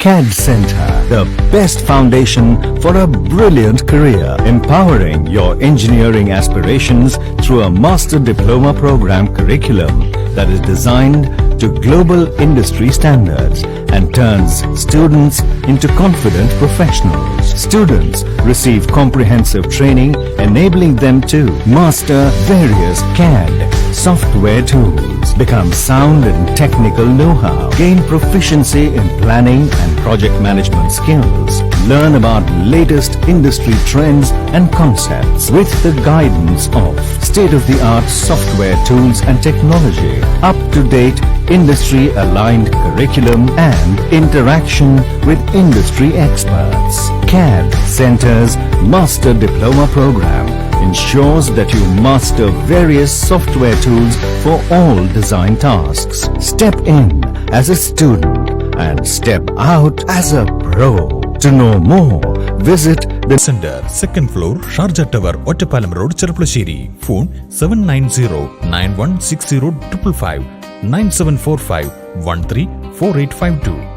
Cadd Center, the best foundation for a brilliant career, empowering your engineering aspirations through a master diploma program curriculum that is designed to global industry standards and turns students into confident professionals. Students receive comprehensive training enabling them to master various CAD software tools, become sound in technical know-how, gain proficiency in planning and project management skills, learn about latest industry trends and concepts with the guidance of state-of-the-art software tools and technology, up-to-date industry-aligned curriculum and interaction with industry experts. Cadd Center's Master Diploma Program ensures that you master various software tools for all design tasks. Step in as a student and step out as a pro. To know more, visit the Center, second floor, Sharjah Tower, Ottapalam Road, Cherpulassery. Phone 790-9160-555, 9745-134852.